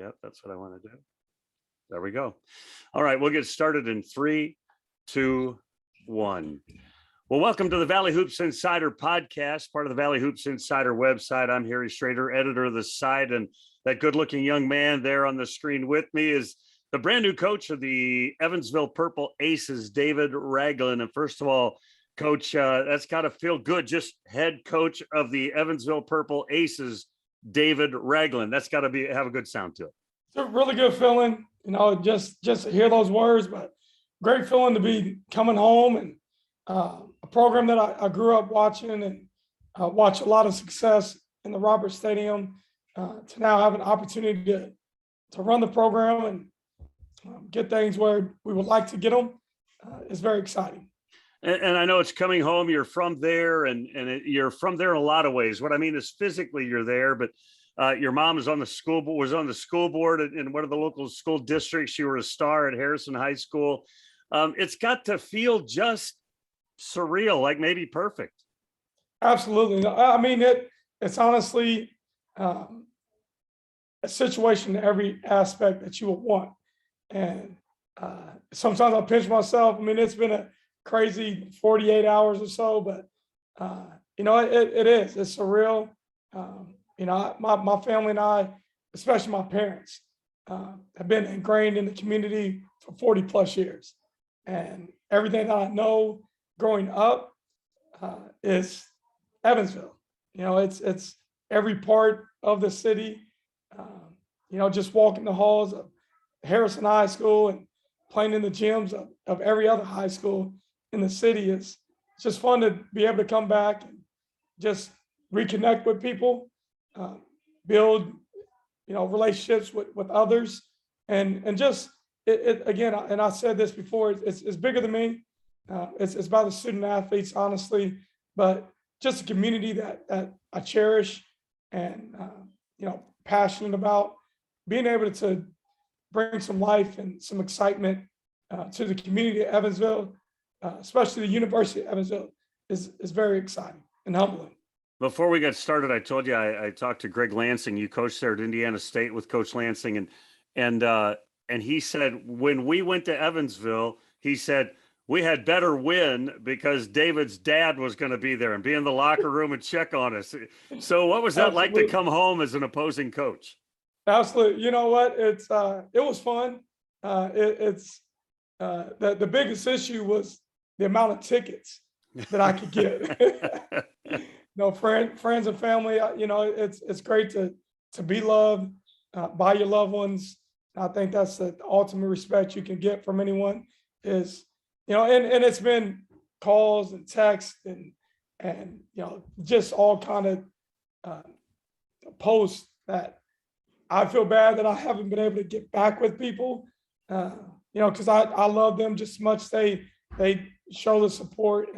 Yep, that's what I want to do. There we go. All right, we'll get started in 3, 2, 1. Well, welcome to the Valley Hoops Insider podcast, part of the Valley Hoops Insider website. I'm Harry Schroeder, editor of the site, and that good-looking young man there on the screen with me is the brand new coach of the Evansville Purple Aces, David Ragland. And first of all, Coach, that's got to feel good. Just head coach of the Evansville Purple Aces, David Ragland. That's got to have a good sound to it. It's a really good feeling, just to hear those words, but great feeling to be coming home and a program that I grew up watching and watched a lot of success in the Roberts Stadium to now have an opportunity to run the program and get things where we would like to get them is very exciting. And I know it's coming home. You're from there, and you're from there in a lot of ways. What I mean is physically you're there, but your mom was on the school board in one of the local school districts. You were a star at Harrison High School. It's got to feel just surreal, like maybe perfect. Absolutely. I mean, it's honestly a situation in every aspect that you would want. And sometimes I pinch myself. I mean, it's been a crazy 48 hours or so, but it is. It's surreal. My family and I, especially my parents, have been ingrained in the community for 40 plus years. And everything that I know growing up is Evansville. It's every part of the city. Just walking the halls of Harrison High School and playing in the gyms of every other high school in the city is just fun to be able to come back and just reconnect with people, build, relationships with others, and just it again. And I said this before, it's bigger than me. It's about the student athletes, honestly, but just a community that I cherish and passionate about. Being able to bring some life and some excitement to the community of Evansville, especially the University of Evansville, is very exciting and humbling. Before we got started, I told you I talked to Greg Lansing. You coached there at Indiana State with Coach Lansing, and he said when we went to Evansville, he said we had better win because David's dad was going to be there and be in the locker room and check on us. So, what was that Absolutely. like to come home as an opposing coach? Absolutely. You know what? It was fun. The biggest issue was the amount of tickets that I could get. Friends and family. It's great to be loved by your loved ones. I think that's the ultimate respect you can get from anyone. Is and it's been calls and texts and just all kind of posts that I feel bad that I haven't been able to get back with people, because I love them just as much. They show the support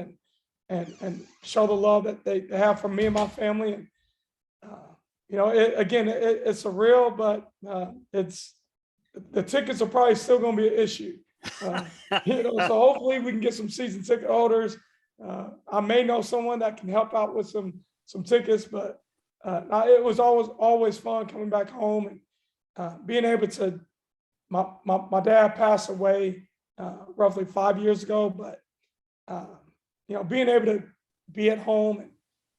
and show the love that they have from me and my family. And, it's surreal, but it's the tickets are probably still going to be an issue. So hopefully we can get some season ticket holders. I may know someone that can help out with some tickets, but it was always fun coming back home and being able to. My dad passed away roughly 5 years ago, but being able to be at home and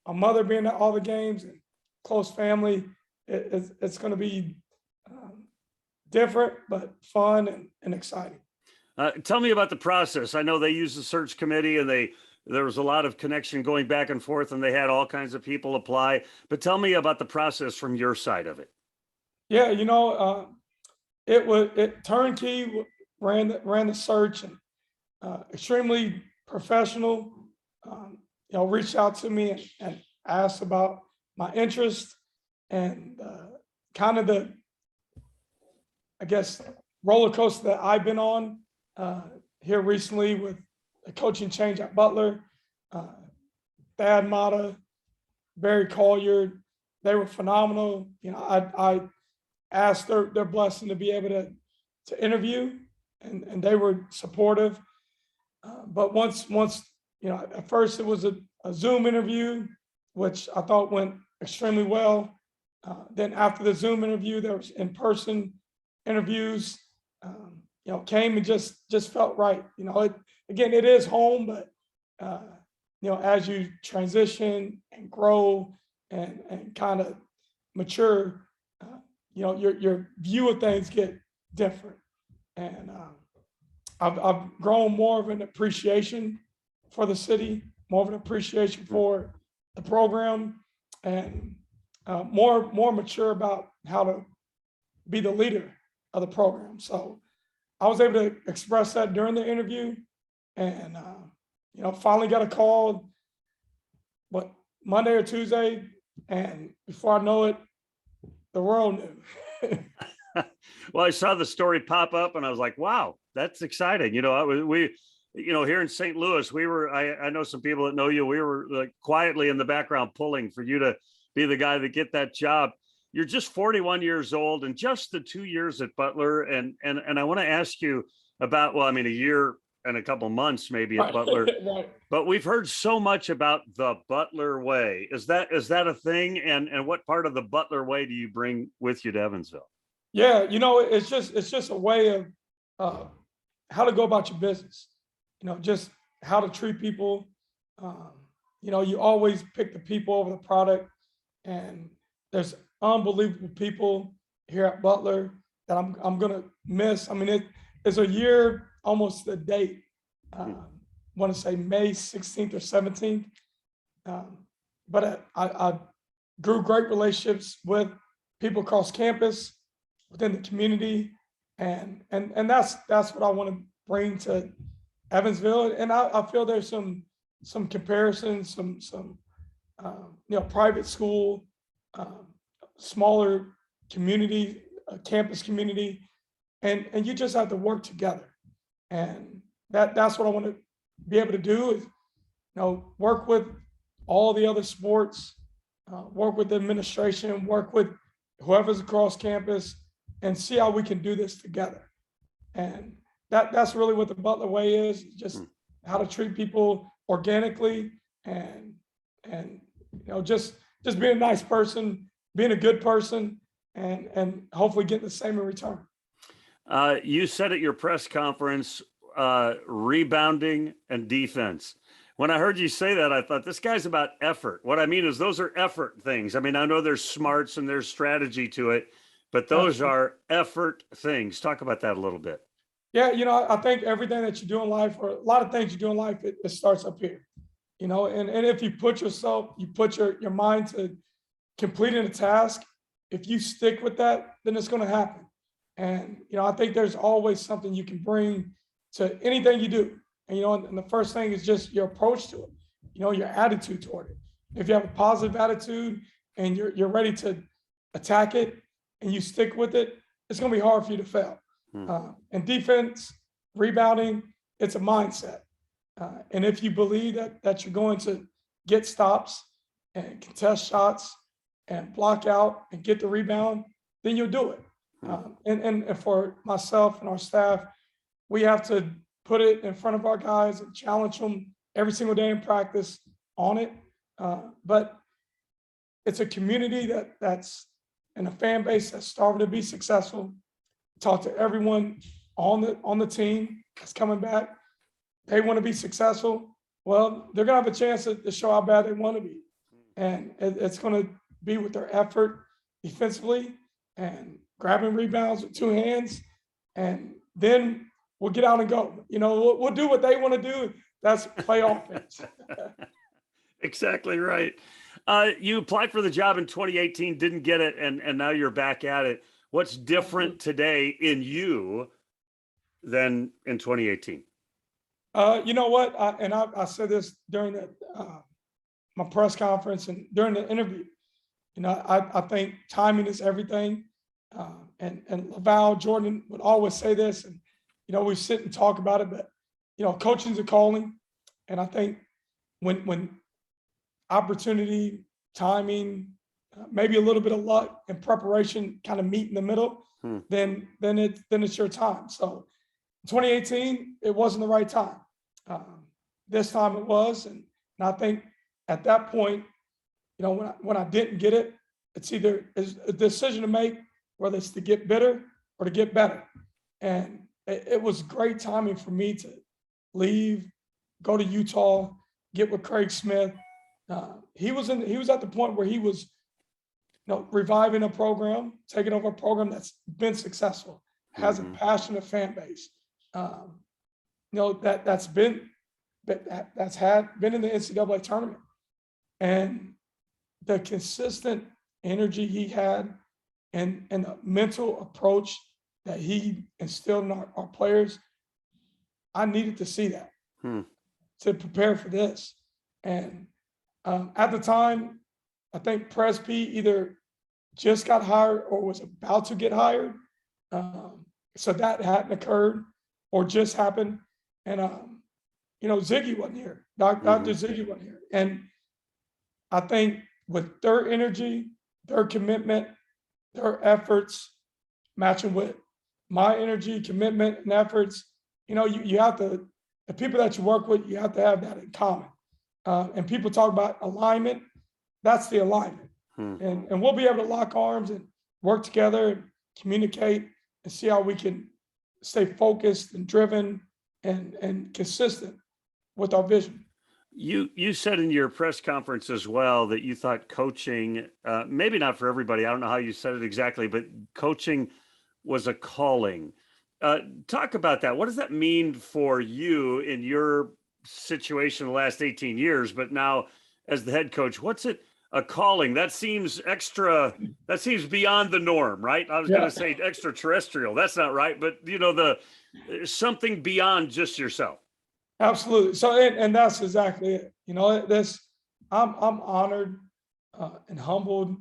my mother being at all the games and close family, it's going to be different but fun and exciting. Tell me about the process. I know they use the search committee and there was a lot of connection going back and forth and they had all kinds of people apply, but tell me about the process from your side of it. Yeah, it turnkey ran the search and extremely professional. Reached out to me and asked about my interest and kind of the, I guess, roller coaster that I've been on here recently with a coaching change at Butler. Thad Mata, Barry Collier, they were phenomenal. I asked their blessing to be able to interview, and they were supportive. But once at first it was a Zoom interview, which I thought went extremely well. Then after the Zoom interview, there was in-person interviews. Came and just felt right. Again, it is home, but as you transition and grow and kind of mature, your view of things get different. And I've grown more of an appreciation for the city, more of an appreciation for the program, and more mature about how to be the leader of the program. So I was able to express that during the interview, and finally got a call, Monday or Tuesday, and before I know it, the world knew. Well, I saw the story pop up, and I was like, "Wow, that's exciting!" Here in St. Louis, I know some people that know you. We were like quietly in the background pulling for you to be the guy that get that job. You're just 41 years old, and just the 2 years at Butler, and I want to ask you about, a year and a couple months maybe at Butler, Right. but we've heard so much about the Butler way. Is that a thing? And what part of the Butler way do you bring with you to Evansville? Yeah, it's just a way of how to go about your business. Just how to treat people. You always pick the people over the product, and there's unbelievable people here at Butler that I'm gonna miss. It's a year almost the date. I want to say May 16th or 17th. But I grew great relationships with people across campus, within the community, and that's what I want to bring to Evansville. And I feel there's some comparisons, some private school, smaller community, campus community, and you just have to work together. And that's what I want to be able to do is, work with all the other sports, work with the administration, work with whoever's across campus, and see how we can do this together. And that's really what the Butler way is, just how to treat people organically, and just being a nice person, being a good person, and hopefully getting the same in return. You said at your press conference, rebounding and defense. When I heard you say that, I thought, this guy's about effort. What I mean is those are effort things. I know there's smarts and there's strategy to it, but those are effort things. Talk about that a little bit. Yeah, I think everything that you do in life, or a lot of things you do in life, it starts up here. And if you put your mind to completing a task, if you stick with that, then it's going to happen. And I think there's always something you can bring to anything you do. And the first thing is just your approach to it, your attitude toward it. If you have a positive attitude and you're ready to attack it and you stick with it, it's going to be hard for you to fail. And defense, rebounding, it's a mindset. And if you believe that you're going to get stops and contest shots and block out and get the rebound, then you'll do it. And for myself and our staff, we have to put it in front of our guys and challenge them every single day in practice on it. But it's a community that's and a fan base that's starving to be successful. Talk to everyone on the team that's coming back. They want to be successful. Well, they're going to have a chance to show how bad they want to be. And it's going to be with their effort defensively and grabbing rebounds with two hands. And then we'll get out and go. We'll do what they want to do. That's play offense. Exactly right. You applied for the job in 2018, didn't get it, and now you're back at it. What's different today in you than in 2018? You know what? I said this during my press conference and during the interview. I think timing is everything. And Laval Jordan would always say this, and we sit and talk about it, but coaching's a calling. And I think when opportunity, timing, maybe a little bit of luck and preparation kind of meet in the middle, then it's your time. So 2018, it wasn't the right time. This time it was, and I think at that point, when I didn't get it, it's either is a decision to make, whether it's to get better or to get better. And it was great timing for me to leave, go to Utah, get with Craig Smith. He was at the point where he was, reviving a program, taking over a program that's been successful, has a passionate fan base. That's been in the NCAA tournament, and the consistent energy he had and the mental approach that he instilled in our players, I needed to see that to prepare for this. And at the time, I think Presp either just got hired or was about to get hired. So that hadn't occurred or just happened. And, Ziggy wasn't here. Dr. Ziggy wasn't here. And I think with their energy, their commitment, their efforts matching with my energy, commitment, and efforts, you have to, the people that you work with, you have to have that in common. And people talk about alignment. That's the alignment. And we'll be able to lock arms and work together and communicate and see how we can stay focused and driven and consistent with our vision. You said in your press conference as well that you thought coaching, maybe not for everybody, I don't know how you said it exactly, but coaching was a calling. Talk about that. What does that mean for you in your situation the last 18 years, but now as the head coach? What's it? A calling that seems beyond the norm, right? I was going to say extraterrestrial. That's not right, but something beyond just yourself. Absolutely. So, and that's exactly it. I'm honored and humbled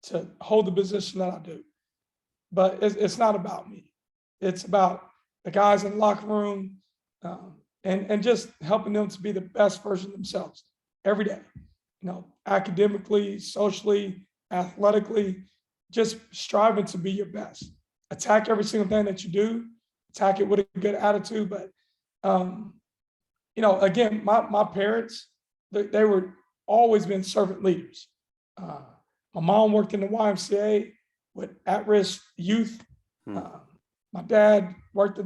to hold the position that I do, but it's not about me. It's about the guys in the locker room and just helping them to be the best version of themselves every day. Academically, socially, athletically, just striving to be your best. Attack every single thing that you do. Attack it with a good attitude. But, again, my parents, they were always been servant leaders. My mom worked in the YMCA with at-risk youth. My dad worked,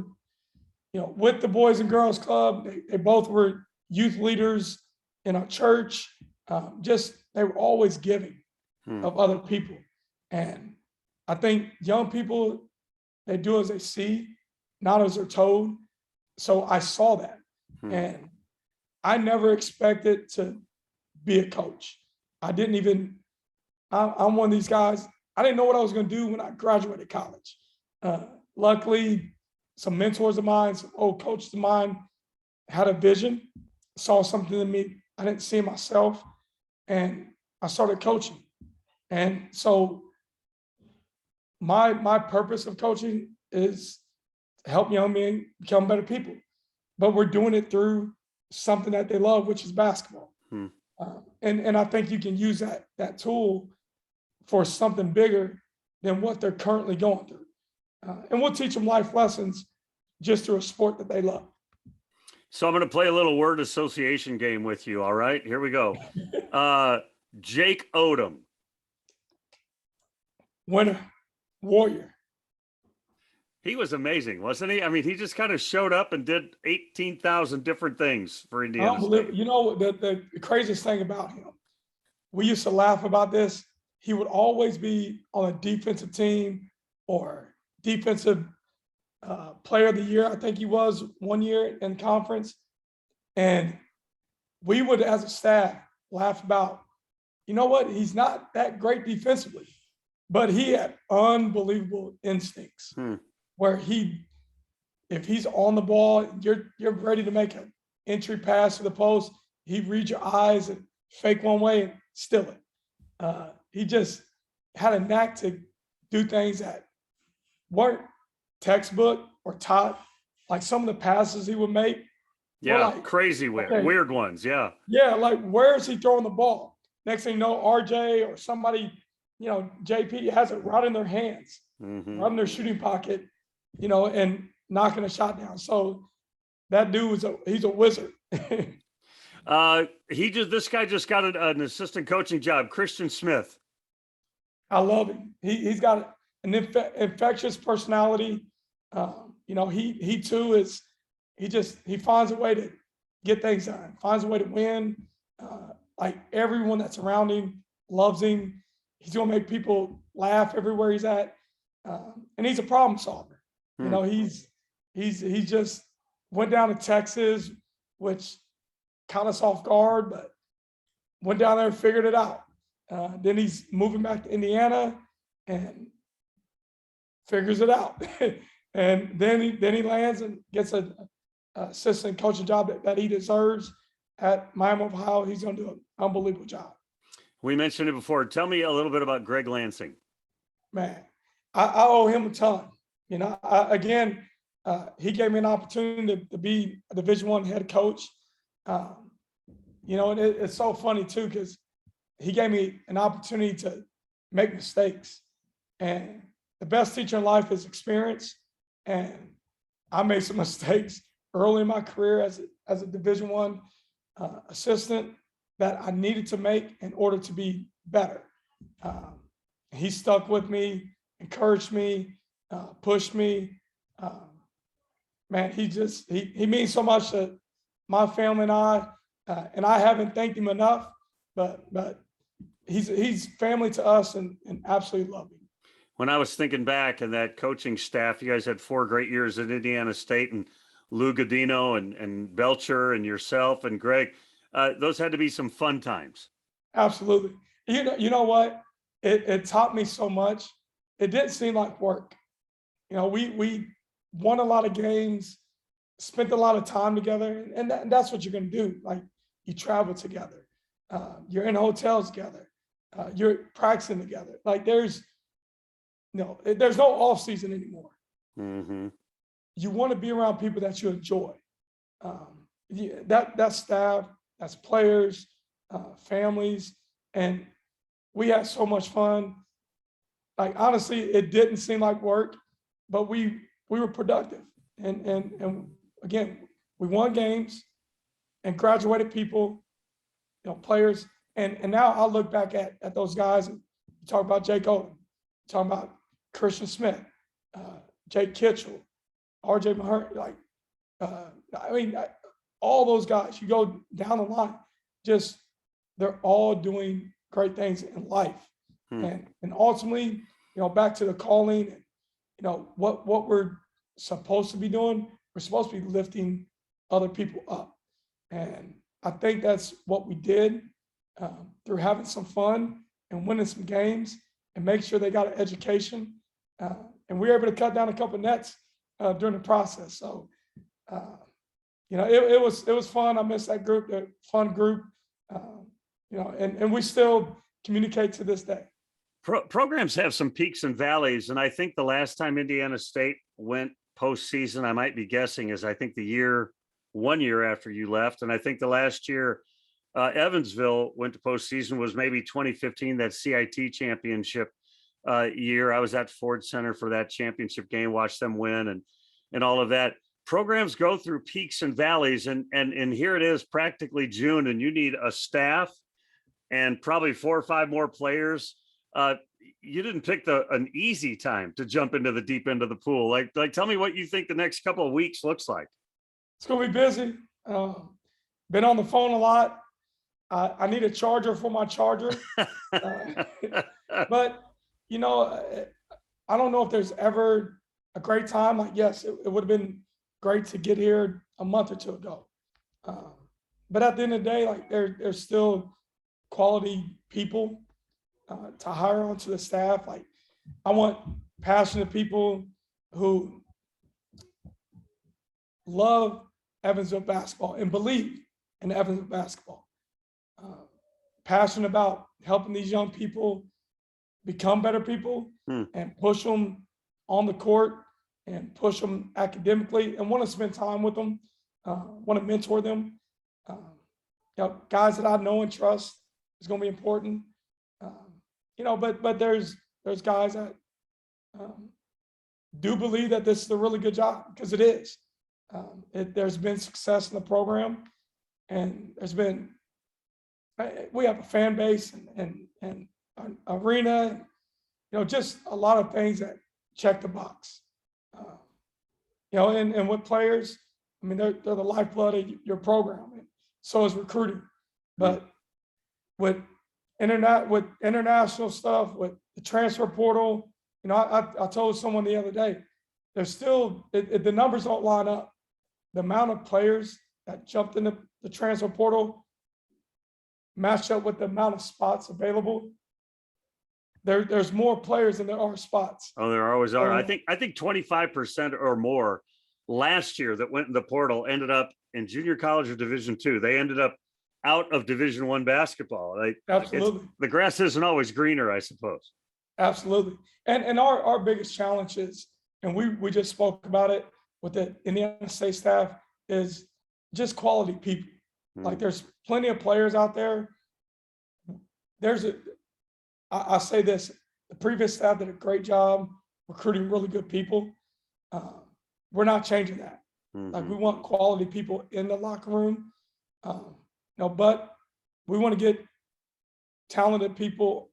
with the Boys and Girls Club. They both were youth leaders in our church. They were always giving of other people. And I think young people, they do as they see, not as they're told. So I saw that. And I never expected to be a coach. I'm one of these guys, I didn't know what I was going to do when I graduated college. Luckily, some mentors of mine, some old coaches of mine had a vision, saw something in me I didn't see myself, and I started coaching. And so my purpose of coaching is to help young men become better people, but we're doing it through something that they love, which is basketball. And I think you can use that tool for something bigger than what they're currently going through. And we'll teach them life lessons just through a sport that they love. So I'm going to play a little word association game with you. All right, here we go. Jake Odom. Winner, warrior. He was amazing, wasn't he? I mean, he just kind of showed up and did 18,000 different things for Indiana State. The craziest thing about him, we used to laugh about this. He would always be on a defensive team or defensive player of the year. I think he was one year in conference. And we would, as a staff, laugh about, he's not that great defensively, but he had unbelievable instincts where if he's on the ball, you're ready to make an entry pass to the post, he'd read your eyes and fake one way and steal it. He just had a knack to do things that weren't textbook or taught, like some of the passes he would make. Yeah, crazy weird ones. Yeah. Yeah, like where is he throwing the ball? Next thing you know, RJ or somebody, JP has it right in their hands, right in their shooting pocket, and knocking a shot down. So that dude he's a wizard. This guy just got an assistant coaching job, Christian Smith. I love him. He's got an infectious personality. He too is. He finds a way to get things done. Finds a way to win. Like everyone that's around him loves him. He's gonna make people laugh everywhere he's at, and he's a problem solver. Hmm. He just went down to Texas, which caught us off guard, but went down there and figured it out. Then he's moving back to Indiana and figures it out. And then he lands and gets an assistant coaching job that he deserves at Miami, Ohio. He's going to do an unbelievable job. We mentioned it before. Tell me a little bit about Greg Lansing. Man, I owe him a ton. He gave me an opportunity to be a Division I head coach. And it's so funny too, because he gave me an opportunity to make mistakes. And the best teacher in life is experience. And I made some mistakes early in my career as a Division I assistant that I needed to make in order to be better. He stuck with me, encouraged me, pushed me. Man, he means so much to my family and I haven't thanked him enough, but he's family to us and absolutely love him. When I was thinking back and that coaching staff, you guys had 4 great years at Indiana State, and Lou Godino and Belcher and yourself and Greg. Those had to be some fun times. Absolutely. You know what? It taught me so much. It didn't seem like work. We won a lot of games, spent a lot of time together, and that's what you're going to do. Like, you travel together, you're in hotels together, you're practicing together. Like, there's no off season anymore. Mm-hmm. You want to be around people that you enjoy. That staff, that's players, families, and we had so much fun. Like, honestly, it didn't seem like work, but we were productive. And again, we won games and graduated people, players. And now I look back at those guys and talk about Jake Oden, talk about Christian Smith, Jake Kitchell, RJ Mahern, all those guys, you go down the line, they're all doing great things in life. And ultimately, back to the calling, what we're supposed to be doing, we're supposed to be lifting other people up. And I think that's what we did through having some fun and winning some games and make sure they got an education. And we were able to cut down a couple of nets during the process. So, it was fun. I miss that group, that fun group, and we still communicate to this day. Programs have some peaks and valleys. And I think the last time Indiana State went postseason, I might be guessing, is I think 1 year after you left. And I think the last year Evansville went to postseason was maybe 2015, that CIT championship year. I was at Ford Center for that championship game, watched them win and all of that. Programs go through peaks and valleys, and here it is practically June, and you need a staff and probably 4 or 5 more players. You didn't pick an easy time to jump into the deep end of the pool. Like, tell me what you think the next couple of weeks looks like. It's going to be busy. Been on the phone a lot. I need a charger for my charger. But, I don't know if there's ever a great time. Like, yes, it would have been great to get here a month or 2 ago. But at the end of the day, like, there's still quality people to hire onto the staff. Like, I want passionate people who love Evansville basketball and believe in Evansville basketball. Passionate about helping these young people become better people and push them on the court and push them academically, and want to spend time with them, want to mentor them. Guys that I know and trust is going to be important. But there's guys that do believe that this is a really good job, because it is. There's been success in the program, and we have a fan base and an arena. just a lot of things that check the box. And with players, I mean, they're the lifeblood of your program, and so is recruiting. But with international stuff, with the transfer portal, I told someone the other day, there's still the numbers don't line up. The amount of players that jumped into the transfer portal match up with the amount of spots available. There's more players than there are spots. Oh, there always are. I think 25% or more last year that went in the portal ended up in junior college or Division II. They ended up out of Division I basketball. Absolutely. The grass isn't always greener, I suppose. Absolutely. And our biggest challenge is, and we just spoke about it with the Indiana State staff, is just quality people. Like, there's plenty of players out there. I say this, the previous staff did a great job recruiting really good people. We're not changing that. Like, we want quality people in the locker room. But we want to get talented people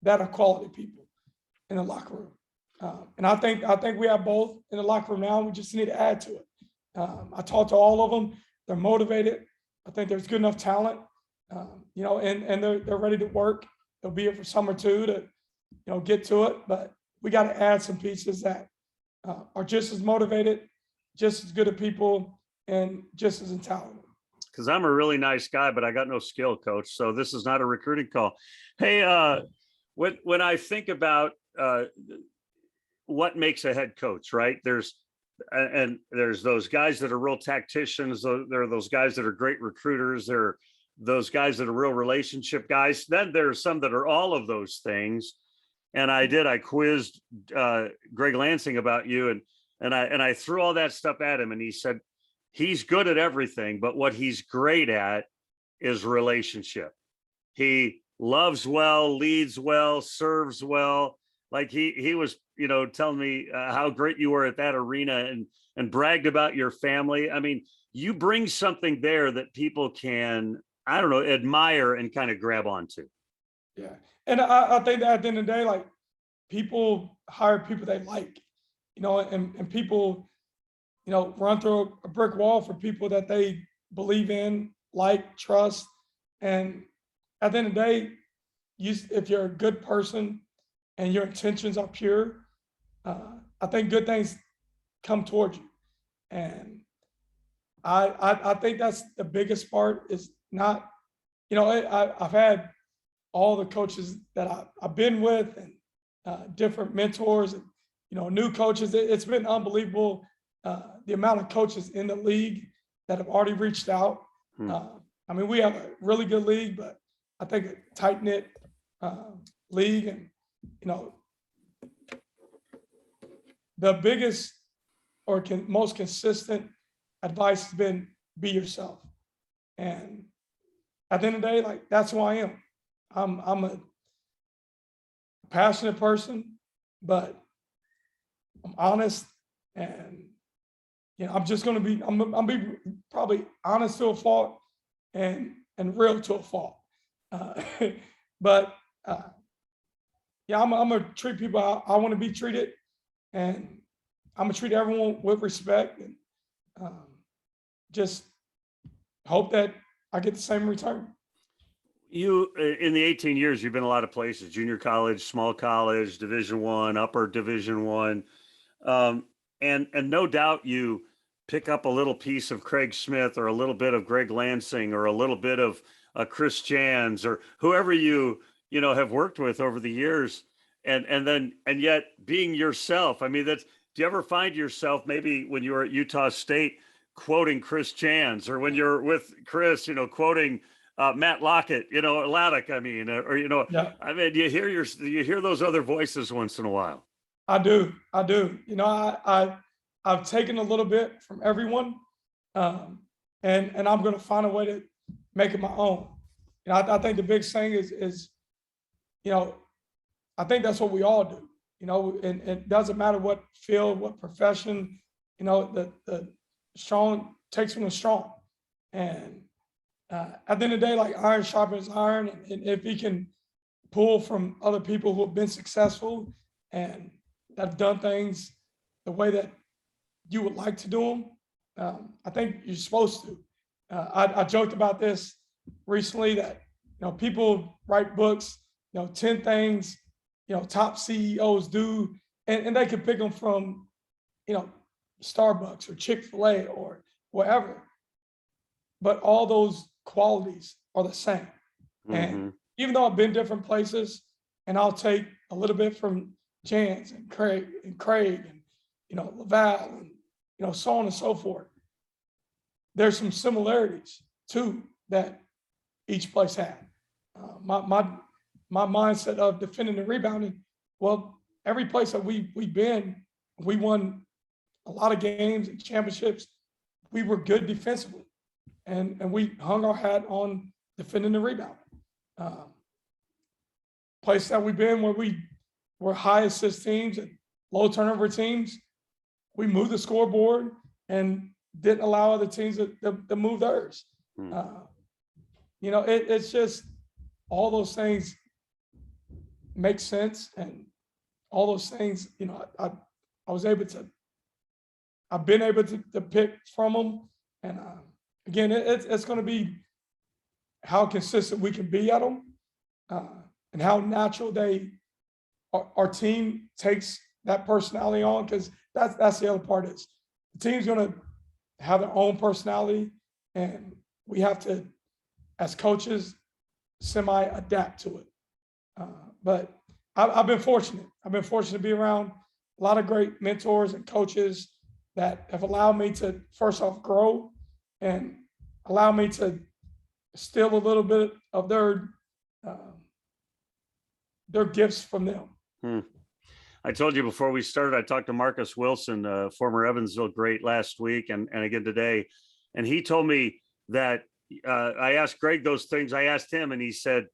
that are quality people in the locker room. And I think we have both in the locker room now. We just need to add to it. I talked to all of them. They're motivated. I think there's good enough talent, and they're ready to work. They'll be here for summer too to, get to it. But we got to add some pieces that are just as motivated, just as good at people, and just as talented. Because I'm a really nice guy, but I got no skill, coach. So this is not a recruiting call. Hey, when I think about what makes a head coach, right? There's those guys that are real tacticians. There are those guys that are great recruiters. There are those guys that are real relationship guys. Then there are some that are all of those things. And I quizzed Greg Lansing about you, and I threw all that stuff at him, and he said he's good at everything, but what he's great at is relationship. He loves well, leads well, serves well. Like he was, telling me how great you were at that arena and bragged about your family. I mean, you bring something there that people can, I don't know, admire and kind of grab onto. Yeah. And I think that at the end of the day, like, people hire people they like, and people, run through a brick wall for people that they believe in, like, trust. And at the end of the day, if you're a good person and your intentions are pure, I think good things come towards you. And I think that's the biggest part, is not, I've had all the coaches that I've been with, and different mentors, and, new coaches. It's been unbelievable, the amount of coaches in the league that have already reached out. I mean, we have a really good league, but I think a tight-knit league. And, the biggest or most consistent advice has been be yourself. And at the end of the day, like, that's who I am. I'm a passionate person, but I'm honest, and I'm just going to be, I'm be probably honest to a fault, and real to a fault. But yeah, I'm gonna treat people how I want to be treated, and I'm gonna treat everyone with respect, and just hope that I get the same return. You, in the 18 years, you've been a lot of places: junior college, small college, Division I, upper Division I, and no doubt you pick up a little piece of Craig Smith, or a little bit of Greg Lansing, or a little bit of Chris Jans, or whoever you have worked with over the years, and yet being yourself. I mean, do you ever find yourself, maybe when you were at Utah State, quoting Chris Jans, or when you're with Chris, quoting Matt Lockett, Laddick, I mean, or Yeah. I mean, do you hear those other voices once in a while? I do. I've taken a little bit from everyone, and I'm going to find a way to make it my own. I think the big thing is, I think that's what we all do. And it doesn't matter what field, what profession. The strong takes from the strong, and at the end of the day, like, iron sharpens iron, and if he can pull from other people who have been successful and that have done things the way that you would like to do them. I think you're supposed to. I joked about this recently that, people write books, 10 things, top CEOs do, and they can pick them from, Starbucks or Chick-fil-A or wherever. But all those qualities are the same. And even though I've been different places, and I'll take a little bit from Jans and Craig and, Laval and, so on and so forth. There's some similarities too that each place had. My mindset of defending and rebounding. Well, every place that we've been, we won a lot of games and championships. We were good defensively, and we hung our hat on defending and rebounding. Place that we've been where we were high assist teams and low turnover teams, we moved the scoreboard and didn't allow other teams to move theirs. It's just all those things make sense, and all those things, I've been able to pick from them. And again, it's going to be how consistent we can be at them, and how natural our team takes that personality on, because that's the other part is the team's going to have their own personality, and we have to, as coaches, semi-adapt to it. But I've been fortunate. I've been fortunate to be around a lot of great mentors and coaches that have allowed me to, first off, grow and allow me to steal a little bit of their gifts from them. I told you before we started, I talked to Marcus Wilson, former Evansville great, last week and again today. And he told me that I asked Greg those things. I asked him, and he said,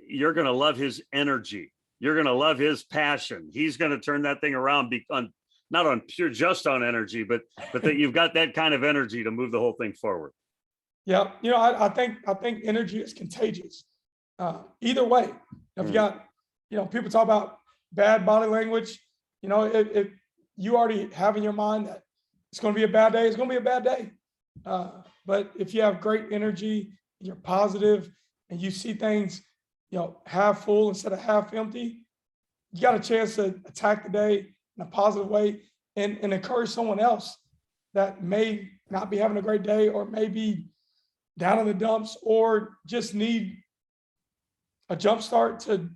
you're going to love his energy. You're going to love his passion. He's going to turn that thing around not on pure just on energy, but that you've got that kind of energy to move the whole thing forward. Yeah. I think energy is contagious. Either way, if you got, people talk about bad body language, if you already have in your mind that it's going to be a bad day, it's going to be a bad day. But if you have great energy, you're positive, and you see things, half full instead of half empty, you got a chance to attack the day in a positive way and encourage someone else that may not be having a great day, or may be down in the dumps, or just need a jump start to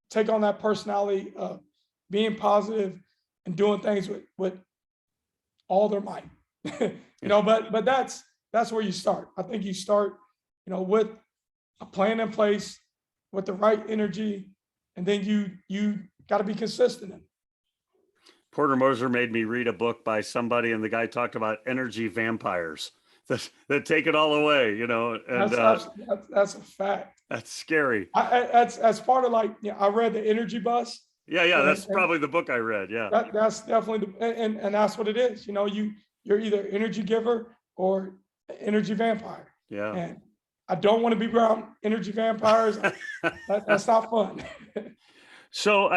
take on that personality of being positive and doing things with all their might. But that's where you start. I think you start, with a plan in place, with the right energy, and then you got to be consistent. Porter Moser made me read a book by somebody, and the guy talked about energy vampires that take it all away, and that's a fact. That's scary. That's part of I read The Energy Bus. Yeah. That's probably the book I read. Yeah. That's definitely, and that's what it is. You're either energy giver or energy vampire. Yeah. And I don't want to be around energy vampires. That's not fun. So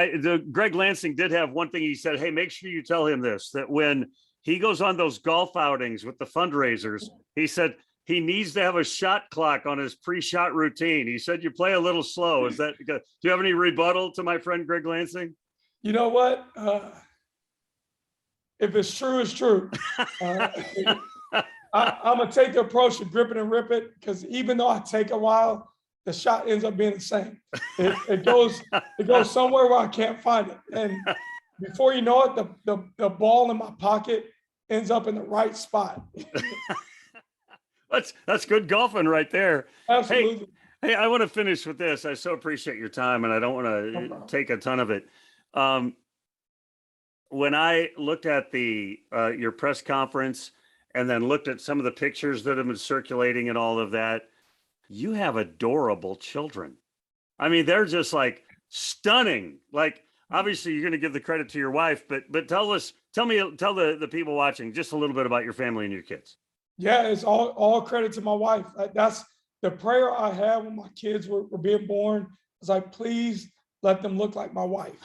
Greg Lansing did have one thing he said, hey, make sure you tell him this, that when he goes on those golf outings with the fundraisers, he said he needs to have a shot clock on his pre-shot routine. He said you play a little slow. Do you have any rebuttal to my friend Greg Lansing? You know what? If it's true, it's true. I'm going to take the approach of grip it and rip it, because even though I take a while, the shot ends up being the same. It goes somewhere where I can't find it. And before you know it, the ball in my pocket ends up in the right spot. That's good golfing right there. Absolutely. Hey, I want to finish with this. I so appreciate your time, and I don't want to take a ton of it. When I looked at your press conference, and then looked at some of the pictures that have been circulating and all of that, you have adorable children. I mean, they're just stunning. Obviously you're going to give the credit to your wife, but tell the people watching just a little bit about your family and your kids. Yeah, it's all credit to my wife. That's the prayer I had when my kids were being born was like, please let them look like my wife.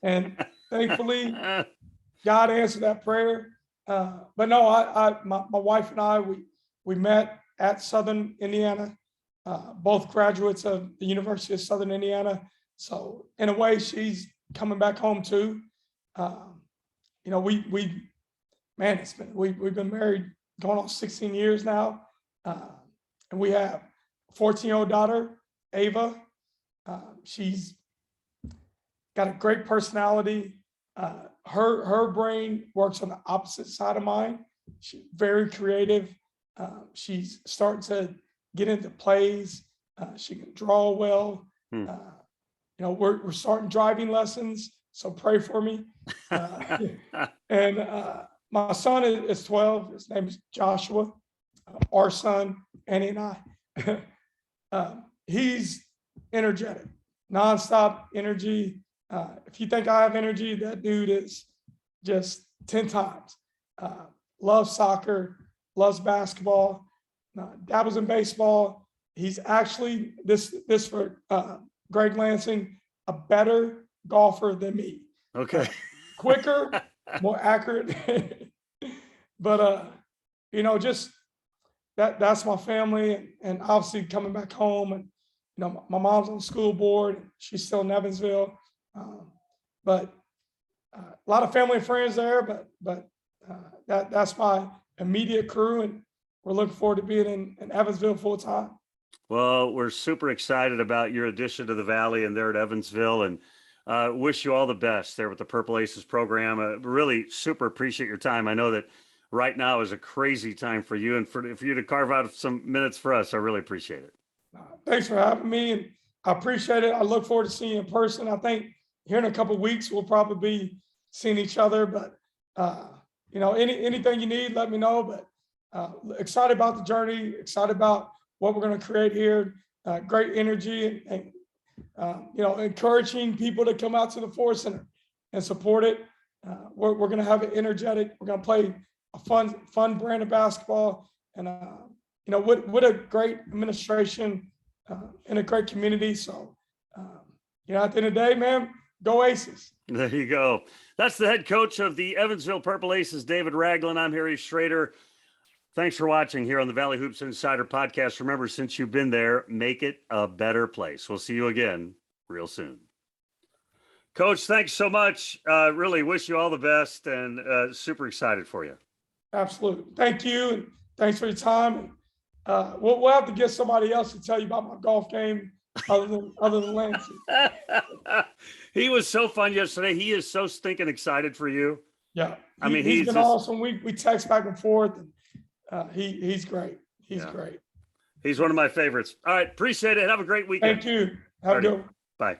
And thankfully, God answered that prayer. But no, my wife and I, we met at Southern Indiana, both graduates of the University of Southern Indiana. So in a way, she's coming back home too. You know, man, we've been married going on 16 years now. And we have a 14-year-old daughter, Ava. She's got a great personality. Her brain works on the opposite side of mine. She's very creative. She's starting to get into plays. She can draw well. You know, we're starting driving lessons, so pray for me. And my son is 12. His name is Joshua. Our son, Annie and I. He's energetic, nonstop energy. If you think I have energy, that dude is just 10 times. Loves soccer, loves basketball, dabbles in baseball. He's actually, this for Greg Lansing, a better golfer than me. Okay. Quicker, more accurate. But, you know, just that's my family. And obviously coming back home, and, you know, my mom's on the school board. She's still in Evansville. But a lot of family and friends there, but that's my immediate crew, and we're looking forward to being in Evansville full time. Well, we're super excited about your addition to the Valley and there at Evansville, and wish you all the best there with the Purple Aces program. Really super appreciate your time. I know that right now is a crazy time for you, and for you to carve out some minutes for us. I really appreciate it. Thanks for having me, and I appreciate it. I look forward to seeing you in person. I think here in a couple of weeks, we'll probably be seeing each other, but you know, anything you need, let me know. But excited about the journey, excited about what we're going to create here. Great energy, and you know, encouraging people to come out to the Forest Center and support it. We're going to have it energetic. We're going to play a fun brand of basketball, and you know, what a great administration and a great community. So you know, at the end of the day, man, go Aces. There you go. That's the head coach of the Evansville Purple Aces, David Ragland. I'm Harry Schroeder. Thanks for watching here on the Valley Hoops Insider Podcast. Remember, since you've been there, make it a better place. We'll see you again real soon. Coach, thanks so much. Really wish you all the best, and super excited for you. Absolutely. Thank you. And thanks for your time. We'll have to get somebody else to tell you about my golf game other than Lansing. He was so fun yesterday. He is so stinking excited for you. Yeah. I mean, he's been awesome. We text back and forth, and he's great. He's great. He's one of my favorites. All right. Appreciate it. Have a great weekend. Thank you. Have a good one. Bye.